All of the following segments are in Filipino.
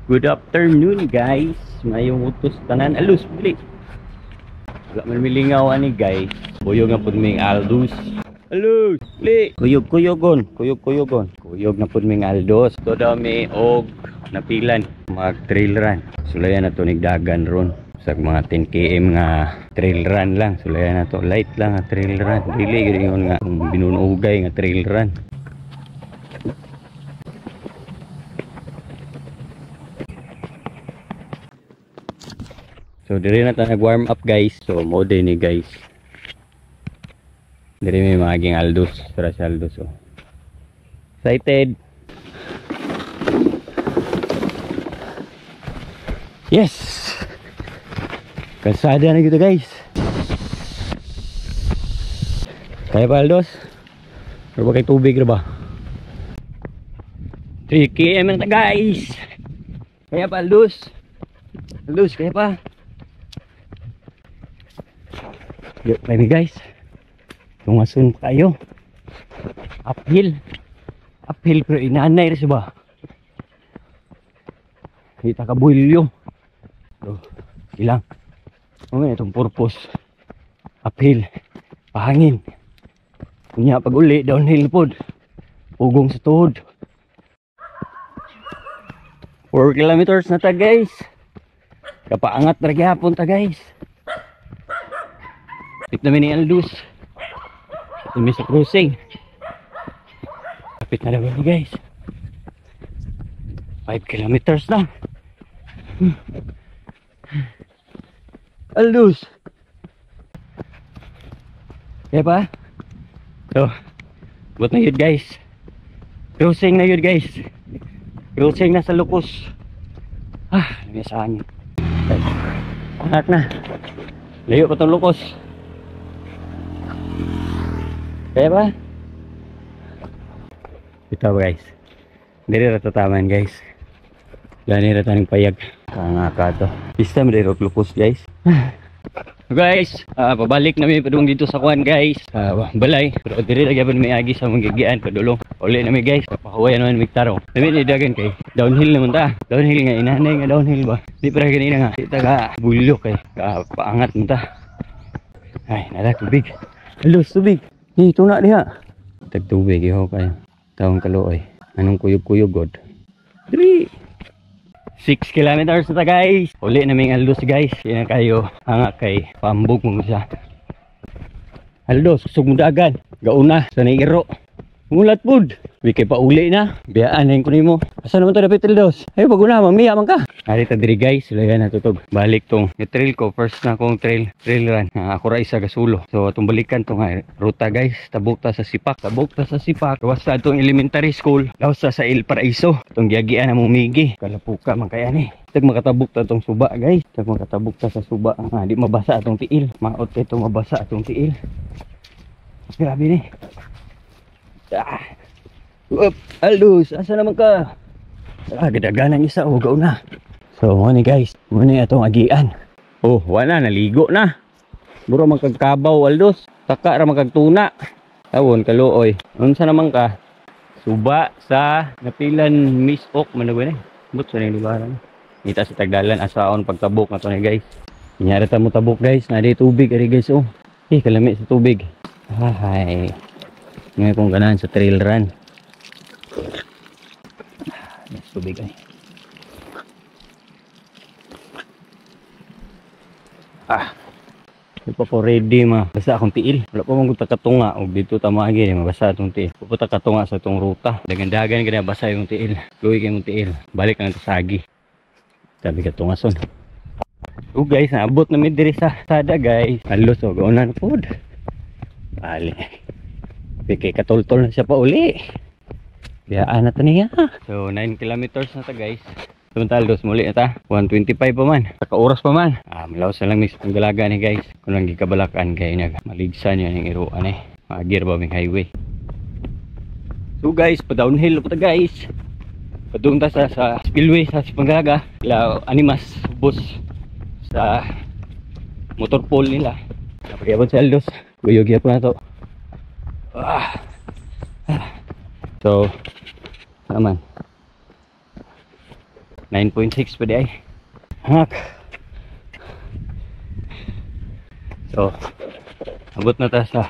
Good afternoon guys. Mayong utos tanan alus bili. Wala man milingaw ani guys. Buyog na pud ming Aldous. Alus, bili. Kuyog-kuyogon, kuyog-kuyogon. Kuyog na pud ming Aldous. To daw mi og napilan mag trail run. Sulayan na to nigdagan ron. Sa mga 10 km nga trail run lang. Sulayan na to light lang nga trail run. Dili gyud nga binunugay nga trail run. So diri na ta nag-warm up guys. So mo din ni guys. Diri may maging Aldous, para sa Aldous oh. Excited. Yes. Kasada na gitu guys. Kaya pa Aldous? Pero ba kay tubig na ba? 3 km na ta guys. Kaya pa Aldous? Aldous, kaya pa? Yuk, baby guys. Tungasun pa kayo. Uphill. Uphill pero inanay rin ba? Kita ka builyo. So, ilang. Ano itong purpose? Uphill. Pahangin. Kunya pag uli, downhill pod. Pugong sa tuhod. 4 kilometers na ta guys. Kapaangat na gyapon ta guys. Kapit namin ni Aldous. Dumi sa crossing. Kapit na namin ni guys. 5 kilometers lang. Aldous. Kaya pa? So, buat na yun guys. Crossing na yun guys. Crossing na sa Lukos. Namiyasahan yun. Anak na. Layo pa itong Lukos. Kaya ba? Ito guys. Dili rata taman guys. Gani rata ng payag. Kangaka to. Pista mo dito Lukos guys. Guys, pabalik namin padung dito sa kuan guys. Balay. Pero diri lagi pa may agi sa magigian padulong. Uli namin guys. Pahuwayan naman migtaro. Namin idagan kay downhill naman ta. Downhill nga inanay nga downhill ba. Di para ganina nga. Kita ka bulyo kay paangat mo ta. Ay, nara tubig. Alus tubig. Dito na diha. Tag tubig iho kay taong kaluoy. Anong kuyog-kuyog god. 6 kilometers na ta guys. Uli naming Aldous guys. Yan kayo hanga kay pambog mo siya. Aldous, kusog mo dagan. Gauna sa nairo. Mulat pud. Wikay pa uli na. Biyaan na yung kunin mo. Asa naman to dapat Aldous? Ay paguna, mamiya man ka. Narita diri guys. Sulayan na tutog. Balik tong trail ko. First na kong trail run. Ako ra isa gasulo. So itong balikan tong ruta guys. Tabok ta sa Sipak. Tabok ta sa Sipak. Gawas ta itong elementary school. Gawas ta sa El Paraiso. Itong giagian na mumigi. Kalapuka man kaya ni. Tag makatabok ta itong suba guys. Tag makatabok ta sa suba. Di mabasa itong tiil. Maot ito mabasa itong tiil. Grabe ni. Aldous, asa naman ka? Gadaganan isa o gaw na. So muna guys, muna itong agian. Oh, wala, naligo na. Buro magkagkabaw Aldous. Taka ra magkagtuna. Tawon kaluoy. Unsa naman ka? Suba sa napilan Miss Ok managway ni. But sa ning lugaran. Kita sa Tagdalan asaon pagtabok na to ni guys. Inyara ta mo tabok guys, na di tubig ari guys oh. Kalami sa tubig. Hay. Ngayon kung ganahan sa trail run. Yes, tubig ay. Di pa ko ready ma. Basta akong tiil. Wala pa mong katunga. O dito tamagi. Mabasa itong tiil. Pupunta katunga sa itong ruta. Dagan-dagan ka na basa yung tiil. Luwi ka yung tiil. Balik ka ng tasagi. Sabi ka tungason. So guys, naabot namin diri sa sada guys. Halos o gaunan po. Bali. Kay katultol na siya pa uli. Biyaan na to niya. So 9 kilometers na ta guys. Sumuntal dos muli na ta. 125 pa man. Saka oras pa man. Malawas na lang mis panggalaga ni guys. Kung lang gikabalakan kayo na maligsan yun yung iruan eh. Magir ba may highway. So guys, pa downhill pa ta guys. Padung ta sa spillway sa Panggalaga. Ila animas bus sa motor pool nila. Napagyapan sa Aldous. Guyog po na to. So naman 9.6 pa di ay. Hangak. So, abot na ta sa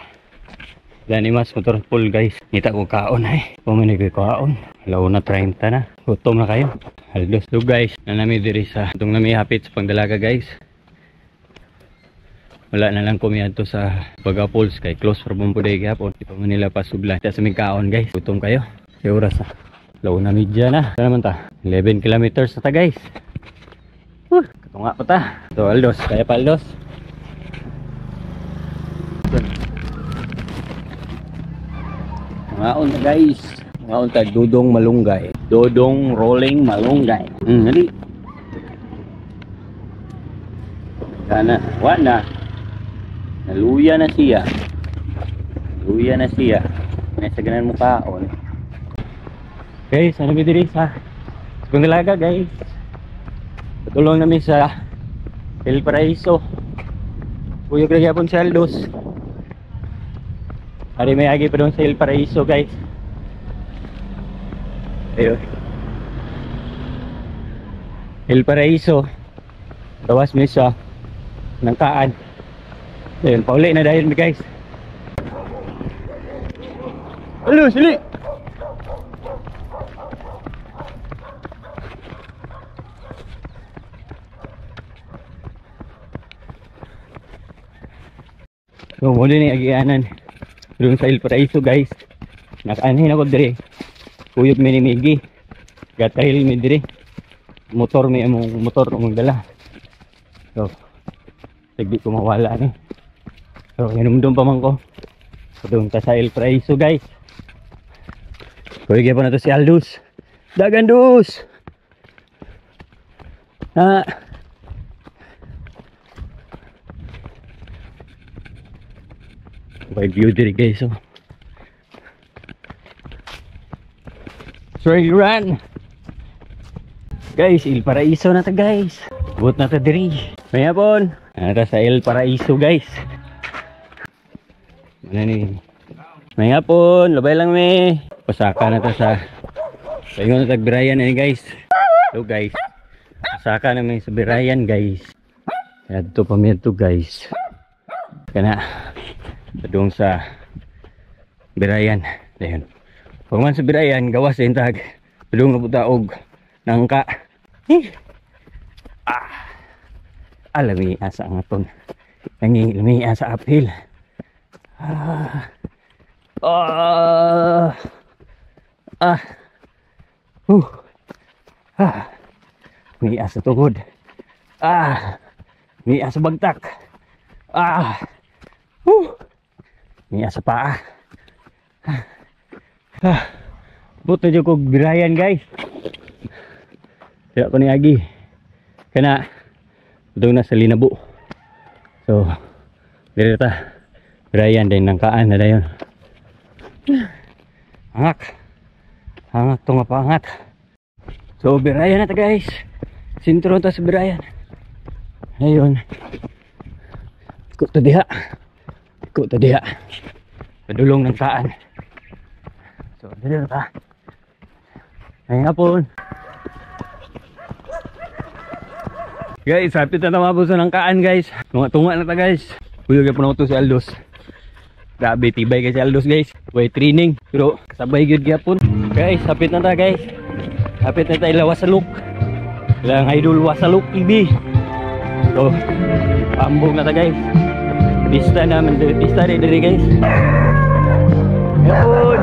Danimas Motor Pool guys. Kita ko kaon ay. Puminig ko kaon. Alaw na 30 na. Gutom na kayo. Haldos. So guys, nanami diri sa itong nami hapit sa pangdalaga guys. Wala na lang kami adto sa Baga Falls kay close for Bumbuday gapon. Di pa man nila pasudlan. Kita sa may kaon guys. Gutom kayo. Sa oras na. Alaw na media na. Ano naman ta? 11 kilometers na ta guys. Katunga pa ta. So Aldos. Kaya pa Aldos. Ngaon na guys. Ngaon ta Dodong Malunggay. Dodong Rolling Malunggay. Nali. Kana, wala. Naluya na siya. Naluya na siya. Nasa ganan mo kaon. Guys, ano ba diri sa Pangdalaga guys? Patulong namin sa El Paraiso. Puyog na gyapon sa Aldos. Hari may agi pa doon sa El Paraiso guys. Ayun. El Paraiso. Tawas mi siya ng kaan. Ayun, pauli na dahil mi guys. Halo, sili. So, muli ni agianan. Doon sa El Paraiso guys. Nakaanhin ako dire. Kuyog minimigi. Gatahil mi dire. Motor mi among motor among dala. So, sigdi ko mawala ni. So, hinumdum pa man ko. Doon ta sa El Paraiso guys. Kuyog pa na to si Aldos. Dagandus. Ha. May view diri guys. So, sorry run. Guys, El Paraiso na ta guys. Buot na ta diri. May hapon. Nata sa El Paraiso guys. Ano ni? May hapon, labay lang me. Pasaka na ta sa Paingon na tagbirayan ni guys. So guys, pasaka na may sa birayan guys. Adto pa mi adto guys. Kana padung sa birayan. Dayon. Pagman sa birayan, gawas sa intag. Padung na puta og nangka. Alami asa ang aton. Nanging lumi asa uphill. May asa tugod. May asa bagtak. May asa paa. Buto dyan ko birayan guys. Tidak ko ni agi. Kena doon na sa Linabo. So dito ta birayan din nangkaan na dayon. Hangak. Hangak to nga paangat. So birayan na ta guys. Sintro ta sa birayan. Ayun. Ikot ta diha. Ikot ta diha. Padulong ng taan. So dito ta. Ay hapon. Guys, hapit na tamapos ng kaan guys. Tunga-tunga na ta guys. Puyog po na ito si Aldos. Grabe, tibay kay si Aldos guys. Way training. Pero kasabay yun gyapon. Guys, hapit na ta guys. Hapit na tayo Wasaluk. Ilang idol Wasaluk TV. So, pambog na ta guys. Pista naman. Pista rin diri guys. Yun.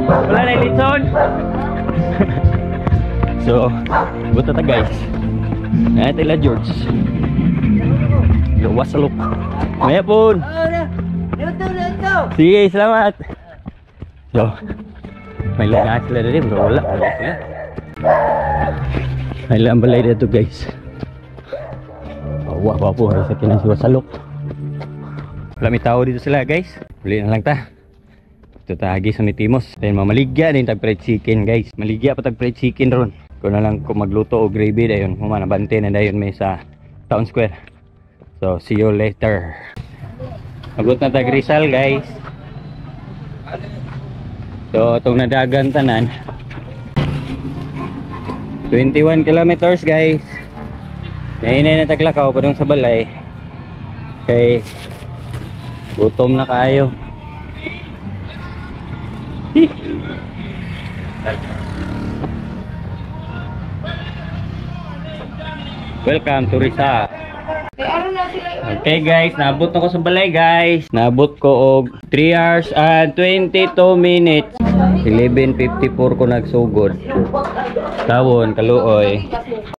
Wala na ilitson. So, buta ta guys. Ayan tila George. Wasaluk. Maya pun. Sige, selamat. So, may langat sila dali. Bro, wala. May lang balay dito guys. Bawa pa po. Sa kinang si Wasaluk. Wala may tao dito sila guys. Uli na lang ta. Ito tagi sa Mitimos. Then mamaligya din tag fried chicken guys. Maligya pa tag fried chicken ron. Kung na lang kung magluto o gravy dayon. Humanabante na dayon may sa Town Square. So see you later. Agot na tag Rizal guys. So itong nadagan tanan. 21 kilometers guys. Nainay na taglakaw pa dun sa balay. Okay. Gutom na kayo. Welcome to Risa. Okay guys, naabot na ko sa balay guys. Naabot ko og 3 hours and 22 minutes. 11:54 ko nagsugod. Tawon, kaluoy.